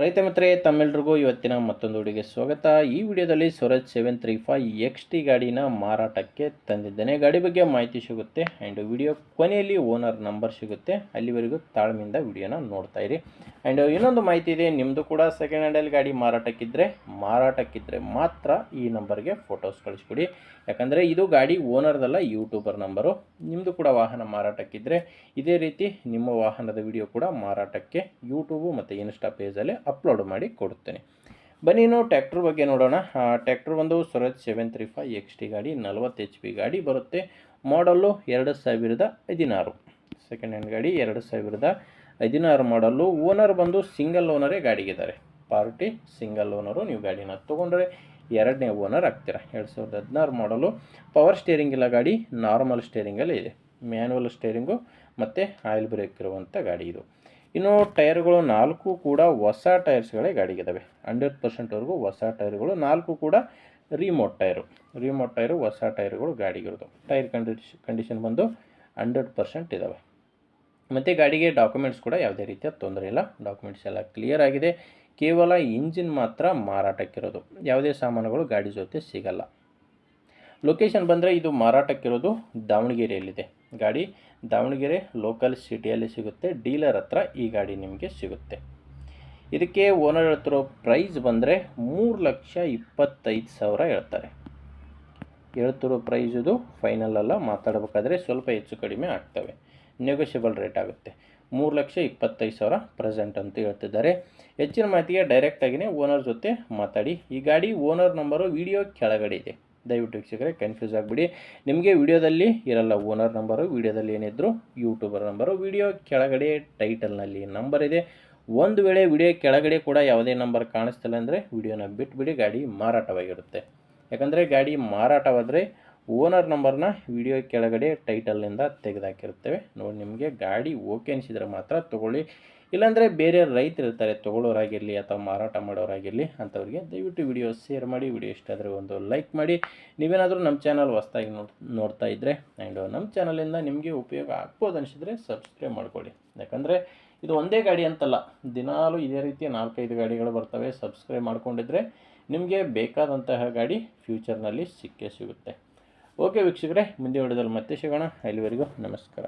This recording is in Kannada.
ರೈತ ಮಿತ್ರರೇ, ತಮ್ಮೆಲ್ಲರಿಗೂ ಇವತ್ತಿನ ಮತ್ತೊಂದು ವಿಡಿಯೋಗೆ ಸ್ವಾಗತ. ಈ ವಿಡಿಯೋದಲ್ಲಿ ಸ್ವರಾಜ್ 735 XT ಗಾಡಿನ ಮಾರಾಟಕ್ಕೆ ತಂದಿದ್ದೇನೆ. ಗಾಡಿ ಬಗ್ಗೆ ಮಾಹಿತಿ ಸಿಗುತ್ತೆ ಆ್ಯಂಡ್ ವಿಡಿಯೋ ಕೊನೆಯಲ್ಲಿ ಓನರ್ ನಂಬರ್ ಸಿಗುತ್ತೆ. ಅಲ್ಲಿವರೆಗೂ ತಾಳ್ಮೆಯಿಂದ ವಿಡಿಯೋನ ನೋಡ್ತಾ ಇರಿ. ಆ್ಯಂಡ್ ಇನ್ನೊಂದು ಮಾಹಿತಿ ಇದೆ, ನಿಮ್ಮದು ಕೂಡ ಸೆಕೆಂಡ್ ಹ್ಯಾಂಡಲ್ಲಿ ಗಾಡಿ ಮಾರಾಟಕ್ಕಿದ್ದರೆ ಮಾತ್ರ ಈ ನಂಬರ್ಗೆ ಫೋಟೋಸ್ ಕಳಿಸ್ಕೊಡಿ. ಯಾಕಂದರೆ ಇದು ಗಾಡಿ ಓನರ್ದಲ್ಲ, ಯೂಟ್ಯೂಬರ್ ನಂಬರು. ನಿಮ್ಮದು ಕೂಡ ವಾಹನ ಮಾರಾಟಕ್ಕಿದ್ದರೆ ಇದೇ ರೀತಿ ನಿಮ್ಮ ವಾಹನದ ವಿಡಿಯೋ ಕೂಡ ಮಾರಾಟಕ್ಕೆ ಯೂಟ್ಯೂಬು ಮತ್ತು ಇನ್ಸ್ಟಾ ಪೇಜಲ್ಲಿ ಅಪ್ಲೋಡ್ ಮಾಡಿ ಕೊಡುತ್ತೇನೆ. ಬನ್ನಿ ಇನ್ನು ಟ್ಯಾಕ್ಟ್ರ್ ಬಗ್ಗೆ ನೋಡೋಣ. ಟ್ಯಾಕ್ಟ್ರ್ ಒಂದು ಸ್ವರಾಜ್ 735 XT ಗಾಡಿ, 40 HP ಗಾಡಿ ಬರುತ್ತೆ. ಮಾಡಲ್ಲು 2016 ಸೆಕೆಂಡ್ ಹ್ಯಾಂಡ್ ಗಾಡಿ, 2016 ಮಾಡಲ್ಲು. ಓನರ್ ಬಂದು ಸಿಂಗಲ್ ಓನರೇ ಗಾಡಿಗಿದ್ದಾರೆ. Party single owner. ನೀವು ಗಾಡಿನ ತೊಗೊಂಡ್ರೆ ಎರಡನೇ ಓನರ್ ಆಗ್ತೀರಾ. 2016 ಮಾಡಲು. ಪವರ್ ಸ್ಟೇರಿಂಗ್ ಇಲ್ಲ ಗಾಡಿ, ನಾರ್ಮಲ್ ಸ್ಟೇರಿಂಗಲ್ಲಿ ಇದೆ. ಮ್ಯಾನ್ಯುವಲ್ ಸ್ಟೇರಿಂಗು ಮತ್ತು ಆಯಿಲ್ ಬ್ರೇಕ್ ಇರುವಂಥ ಗಾಡಿ ಇದು. ಇನ್ನು ಟೈರ್ಗಳು 4 ಕೂಡ ಹೊಸ ಟೈರ್ಸ್ಗಳೇ ಗಾಡಿಗಿದ್ದಾವೆ. 100%ವರೆಗೂ ಹೊಸ ಟೈರ್ಗಳು, 4 ಕೂಡ ರಿಮೋಟ್ ಟೈರು ಹೊಸ ಟೈರ್ಗಳು ಗಾಡಿಗಿರೋದು. ಟೈರ್ ಕಂಡೀಷನ್ ಬಂದು 100% ಇದ್ದಾವೆ. ಮತ್ತು ಗಾಡಿಗೆ ಡಾಕ್ಯುಮೆಂಟ್ಸ್ ಕೂಡ ಯಾವುದೇ ರೀತಿಯ ತೊಂದರೆ ಇಲ್ಲ. ಡಾಕ್ಯುಮೆಂಟ್ಸ್ ಎಲ್ಲ ಕ್ಲಿಯರ್ ಆಗಿದೆ. ಕೇವಲ ಇಂಜಿನ್ ಮಾತ್ರ ಮಾರಾಟಕ್ಕಿರೋದು. ಯಾವುದೇ ಸಾಮಾನುಗಳು ಗಾಡಿ ಜೊತೆ ಸಿಗಲ್ಲ. ಲೊಕೇಶನ್ ಬಂದರೆ ಇದು ಮಾರಾಟಕ್ಕಿರೋದು ದಾವಣಗೆರೆಯಲ್ಲಿದೆ. ಗಾಡಿ ದಾವಣಗೆರೆ ಲೋಕಲ್ ಸಿಟಿಯಲ್ಲಿ ಸಿಗುತ್ತೆ. ಡೀಲರ್ ಹತ್ರ ಈ ಗಾಡಿ ನಿಮಗೆ ಸಿಗುತ್ತೆ. ಇದಕ್ಕೆ ಓನರ್ ಹೇಳ್ತಿರೋ ಪ್ರೈಸ್ ಬಂದರೆ 3,25,000 ಹೇಳ್ತಾರೆ. ಹೇಳ್ತಿರೋ ಪ್ರೈಸ್ ಇದು ಫೈನಲ್ ಅಲ್ಲ. ಮಾತಾಡಬೇಕಾದ್ರೆ ಸ್ವಲ್ಪ ಹೆಚ್ಚು ಕಡಿಮೆ ಆಗ್ತವೆ. ನೆಗೋಷಿಯಬಲ್ ರೇಟ್ ಆಗುತ್ತೆ. 3,25,000 ಪ್ರೆಸೆಂಟ್ ಅಂತ ಹೇಳ್ತಿದ್ದಾರೆ. ಹೆಚ್ಚಿನ ಮಾಹಿತಿಗೆ ಡೈರೆಕ್ಟಾಗಿಯೇ ಓನರ್ ಜೊತೆ ಮಾತಾಡಿ. ಈ ಗಾಡಿ ಓನರ್ ನಂಬರು ವಿಡಿಯೋ ಕೆಳಗಡೆ ಇದೆ. ದಯವಿಟ್ಟು ವೀಕ್ಷಕರೇ ಕನ್ಫ್ಯೂಸ್ ಆಗಿಬಿಡಿ. ನಿಮಗೆ ವಿಡಿಯೋದಲ್ಲಿ ಇರಲ್ಲ ಓನರ್ ನಂಬರು, ವಿಡಿಯೋದಲ್ಲಿ ಏನಿದ್ರು ಯೂಟ್ಯೂಬರ್ ನಂಬರು. ವಿಡಿಯೋ ಕೆಳಗಡೆ ಟೈಟಲ್ನಲ್ಲಿ ನಂಬರ್ ಇದೆ. ಒಂದು ವೇಳೆ ವಿಡಿಯೋ ಕೆಳಗಡೆ ಕೂಡ ಯಾವುದೇ ನಂಬರ್ ಕಾಣಿಸ್ತಿಲ್ಲ ಅಂದರೆ ವಿಡಿಯೋನ ಬಿಟ್ಬಿಡಿ. ಗಾಡಿ ಮಾರಾಟವಾಗಿರುತ್ತೆ. ಯಾಕಂದರೆ ಗಾಡಿ ಮಾರಾಟವಾದರೆ ಓನರ್ ನಂಬರ್ನ ವಿಡಿಯೋ ಕೆಳಗಡೆ ಟೈಟಲ್ನಿಂದ ತೆಗೆದುಹಾಕಿರುತ್ತೇವೆ. ನೋಡಿ, ನಿಮಗೆ ಗಾಡಿ ಓಕೆ ಅನಿಸಿದರೆ ಮಾತ್ರ ತೊಗೊಳ್ಳಿ. ಇಲ್ಲಾಂದರೆ ಬೇರೆ ರೈತರು ಇರ್ತಾರೆ, ತೊಗೊಳ್ಳೋರಾಗಿರಲಿ ಅಥವಾ ಮಾರಾಟ ಮಾಡೋರಾಗಿರಲಿ, ಅಂಥವ್ರಿಗೆ ದಯವಿಟ್ಟು ವಿಡಿಯೋ ಶೇರ್ ಮಾಡಿ. ವಿಡಿಯೋ ಇಷ್ಟ ಆದರೆ ಒಂದು ಲೈಕ್ ಮಾಡಿ. ನೀವೇನಾದರೂ ನಮ್ಮ ಚಾನಲ್ ಹೊಸದಾಗಿ ನೋಡ್ತಾ ಇದ್ದರೆ ಆ್ಯಂಡ್ ನಮ್ಮ ಚಾನಲಿಂದ ನಿಮಗೆ ಉಪಯೋಗ ಆಗ್ಬೋದು ಅನಿಸಿದರೆ ಸಬ್ಸ್ಕ್ರೈಬ್ ಮಾಡ್ಕೊಳ್ಳಿ. ಯಾಕಂದರೆ ಇದು ಒಂದೇ ಗಾಡಿ ಅಂತಲ್ಲ, ದಿನಾಲೂ ಇದೇ ರೀತಿ 4-5 ಗಾಡಿಗಳು ಬರ್ತವೆ. ಸಬ್ಸ್ಕ್ರೈಬ್ ಮಾಡ್ಕೊಂಡಿದ್ರೆ ನಿಮಗೆ ಬೇಕಾದಂತಹ ಗಾಡಿ ಫ್ಯೂಚರ್ನಲ್ಲಿ ಸಿಕ್ಕೇ ಸಿಗುತ್ತೆ. ಓಕೆ ವೀಕ್ಷಕರೇ, ಮುಂದೆ ವಿಡಿಯೋದಲ್ಲಿ ಮತ್ತೆ ಸಿಗೋಣ. ಅಲ್ಲಿವರೆಗೂ ನಮಸ್ಕಾರ.